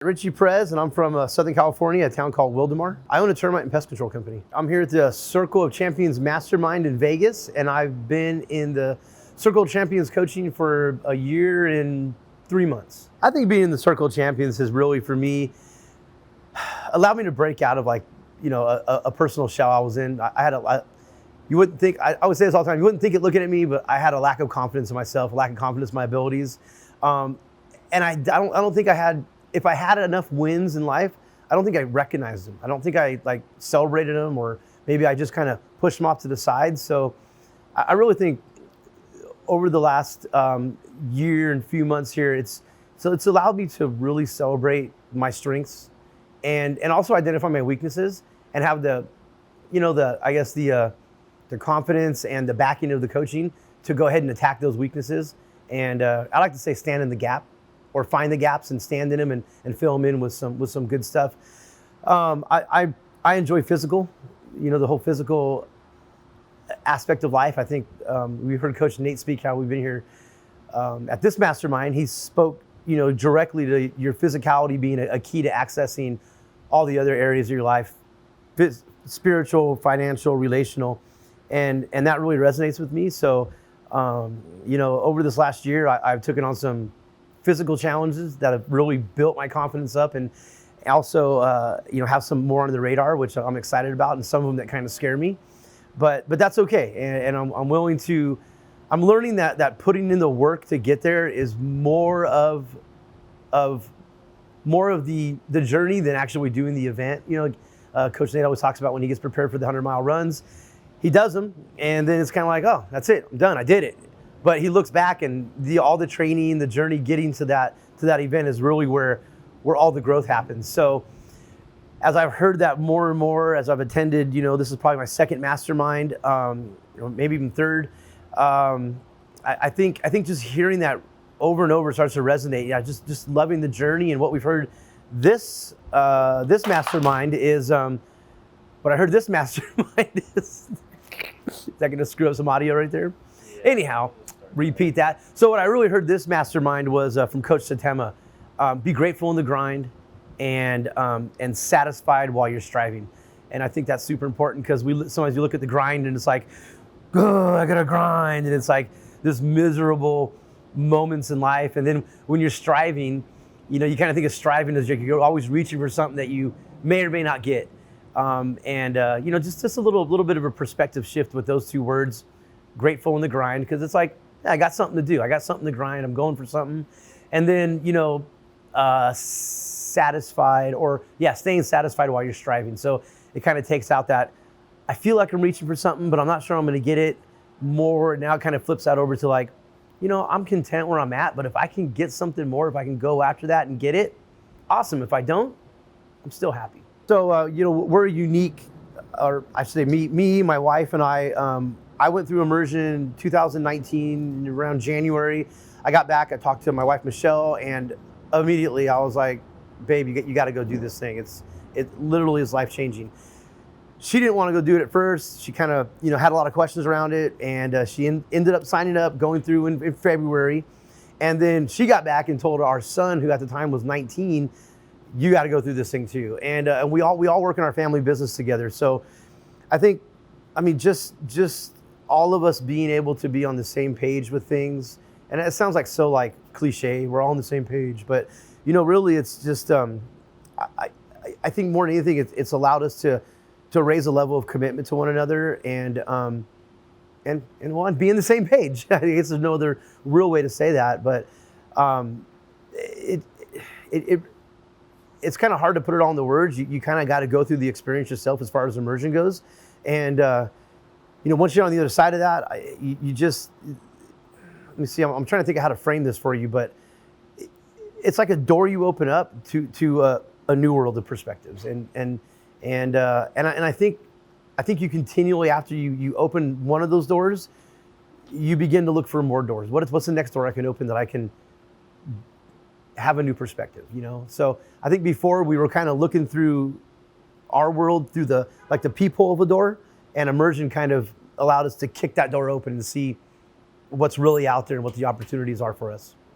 Richie Perez, and I'm from Southern California, a town called Wildomar. I own a termite and pest control company. I'm here at the Circle of Champions Mastermind in Vegas, and I've been in the Circle of Champions coaching for a year and 3 months. I think being in the Circle of Champions has really, for me, allowed me to break out of a personal shell I was in. You wouldn't think, I would say this all the time, you wouldn't think it looking at me, but I had a lack of confidence in myself, a lack of confidence in my abilities. And I don't think I had, if I had enough wins in life, I don't think I recognized them. I don't think I celebrated them, or maybe I just kind of pushed them off to the side. So I really think over the last year and few months here, it's allowed me to really celebrate my strengths and also identify my weaknesses and have the confidence and the backing of the coaching to go ahead and attack those weaknesses. And I like to say stand in the gap, or find the gaps and stand in them and fill them in with some good stuff. I enjoy physical, the whole physical aspect of life. I think we heard Coach Nate speak how we've been here at this mastermind. He spoke, directly to your physicality being a key to accessing all the other areas of your life, spiritual, financial, relational, and that really resonates with me. So, over this last year, I've taken on some physical challenges that have really built my confidence up, and also have some more under the radar, which I'm excited about, and some of them that kind of scare me, but that's okay. And I'm willing to. I'm learning that putting in the work to get there is more of the journey than actually doing the event. Coach Nate always talks about when he gets prepared for the 100-mile runs, he does them, and then it's kind of like, oh, that's it, I'm done, I did it. But he looks back, and all the training, the journey getting to that event is really where all the growth happens. So as I've heard that more and more, as I've attended, this is probably my second mastermind, maybe even third. I think just hearing that over and over starts to resonate. Yeah, just loving the journey. And what we've heard this mastermind is what I heard this mastermind is that going to screw up some audio right there? Anyhow, repeat that. So what I really heard this mastermind was from Coach Satema. Be grateful in the grind and satisfied while you're striving. And I think that's super important, because sometimes you look at the grind and it's like, oh, I gotta grind. And it's like this miserable moments in life. And then when you're striving, you kind of think of striving as you're always reaching for something that you may or may not get. Just a little bit of a perspective shift with those two words. Grateful in the grind, because it's like, yeah, I got something to do. I got something to grind. I'm going for something. And then, satisfied, staying satisfied while you're striving. So it kind of takes out that, I feel like I'm reaching for something, but I'm not sure I'm going to get it. More now it kind of flips that over to like, I'm content where I'm at, but if I can get something more, if I can go after that and get it, awesome. If I don't, I'm still happy. So, we're unique, or I should say me, my wife and I went through immersion in 2019, around January. I got back, I talked to my wife, Michelle, and immediately I was like, babe, you got to go do this thing. It literally is life-changing. She didn't want to go do it at first. She kind of, had a lot of questions around it, and she ended up signing up, going through in February. And then she got back and told our son, who at the time was 19, you got to go through this thing too. And we all work in our family business together. So I think, just all of us being able to be on the same page with things, and it sounds like so cliche, we're all on the same page, but really it's just, I think more than anything, it's allowed us to raise a level of commitment to one another and be on the same page. I guess there's no other real way to say that, but it's kind of hard to put it all into words. You kind of got to go through the experience yourself as far as immersion goes. And, once you're on the other side of that, you just, let me see, I'm trying to think of how to frame this for you, but it's like a door you open up to a new world of perspectives. And I think you continually, after you open one of those doors, you begin to look for more doors. What's the next door I can open that I can have a new perspective, So I think before we were kind of looking through our world through the peephole of a door, and immersion kind of allowed us to kick that door open and see what's really out there and what the opportunities are for us.